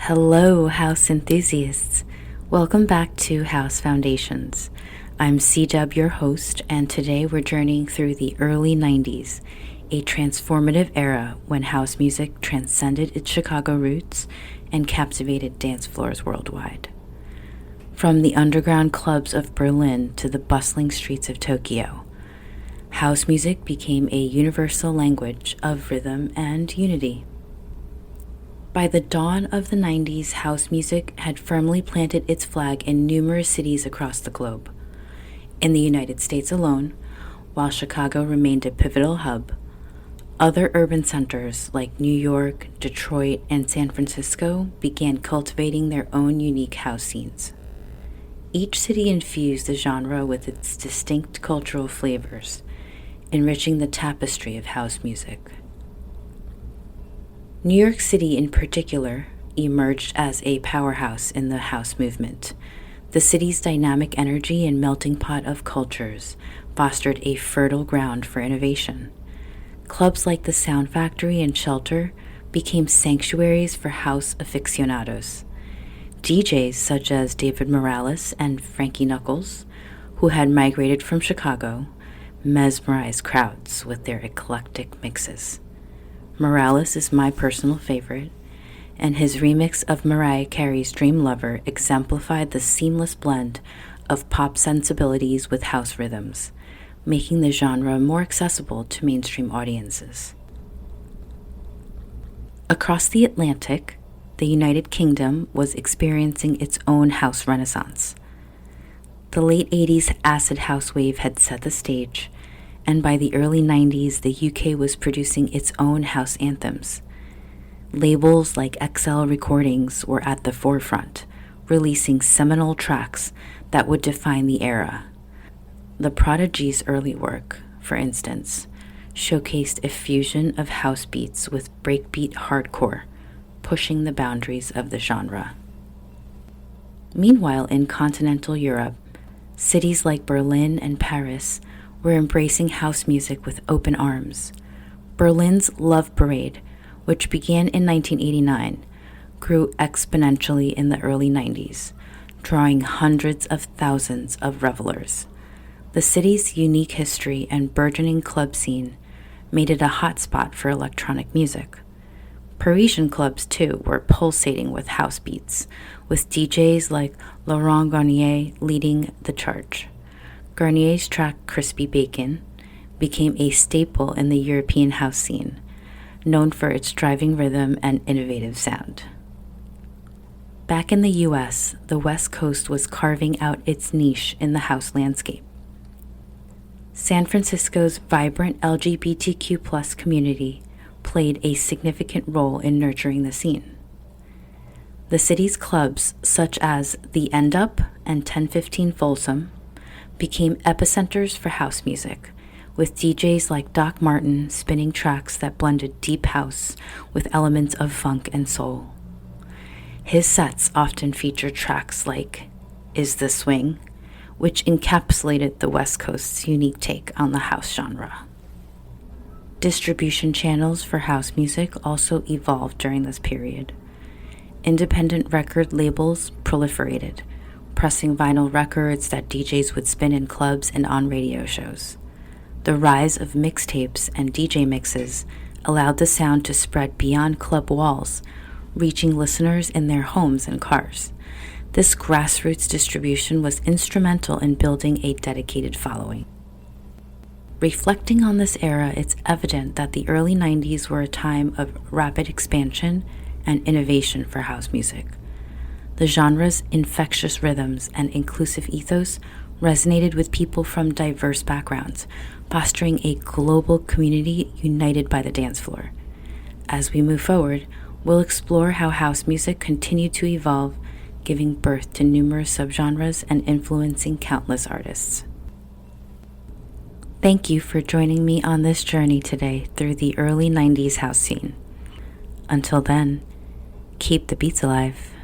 Hello, house enthusiasts. Welcome back to House Foundations. I'm C-Dub, your host, and today we're journeying through the early 90s, a transformative era when house music transcended its Chicago roots and captivated dance floors worldwide. From the underground clubs of Berlin to the bustling streets of Tokyo, house music became a universal language of rhythm and unity. By the dawn of the 90s, house music had firmly planted its flag in numerous cities across the globe. In the United States alone, while Chicago remained a pivotal hub, other urban centers like New York, Detroit, and San Francisco began cultivating their own unique house scenes. Each city infused the genre with its distinct cultural flavors, enriching the tapestry of house music. New York City, in particular, emerged as a powerhouse in the house movement. The city's dynamic energy and melting pot of cultures fostered a fertile ground for innovation. Clubs like the Sound Factory and Shelter became sanctuaries for house aficionados. DJs such as David Morales and Frankie, who had migrated from Chicago, mesmerized crowds with their eclectic mixes. Morales is my personal favorite, and his remix of Mariah Carey's Dreamlover exemplified the seamless blend of pop sensibilities with house rhythms, making the genre more accessible to mainstream audiences. Across the Atlantic, the United Kingdom was experiencing its own house renaissance. The late 80s acid house wave had set the stage, and by the early 90s, the UK was producing its own house anthems. Labels like XL Recordings were at the forefront, releasing seminal tracks that would define the era. The Prodigy's early work, for instance, showcased a fusion of house beats with breakbeat hardcore, pushing the boundaries of the genre. Meanwhile, in continental Europe, cities like Berlin and Paris were embracing house music with open arms. Berlin's Love Parade, which began in 1989, grew exponentially in the early 90s, drawing hundreds of thousands of revelers. The city's unique history and burgeoning club scene made it a hotspot for electronic music. Parisian clubs, too, were pulsating with house beats, with DJs like Laurent Garnier leading the charge. Garnier's track Crispy Bacon became a staple in the European house scene, known for its driving rhythm and innovative sound. Back in the US, the West Coast was carving out its niche in the house landscape. San Francisco's vibrant LGBTQ+ community played a significant role in nurturing the scene. The city's clubs, such as the End Up and 1015 Folsom, became epicenters for house music, with DJs like Doc Martin spinning tracks that blended deep house with elements of funk and soul. His sets often featured tracks like Is the Swing, which encapsulated the West Coast's unique take on the house genre. Distribution channels for house music also evolved during this period. Independent record labels proliferated, pressing vinyl records that DJs would spin in clubs and on radio shows. The rise of mixtapes and DJ mixes allowed the sound to spread beyond club walls, reaching listeners in their homes and cars. This grassroots distribution was instrumental in building a dedicated following. Reflecting on this era, it's evident that the early 90s were a time of rapid expansion and innovation for house music. The genre's infectious rhythms and inclusive ethos resonated with people from diverse backgrounds, fostering a global community united by the dance floor. As we move forward, we'll explore how house music continued to evolve, giving birth to numerous subgenres and influencing countless artists. Thank you for joining me on this journey today through the early 90s house scene. Until then, keep the beats alive.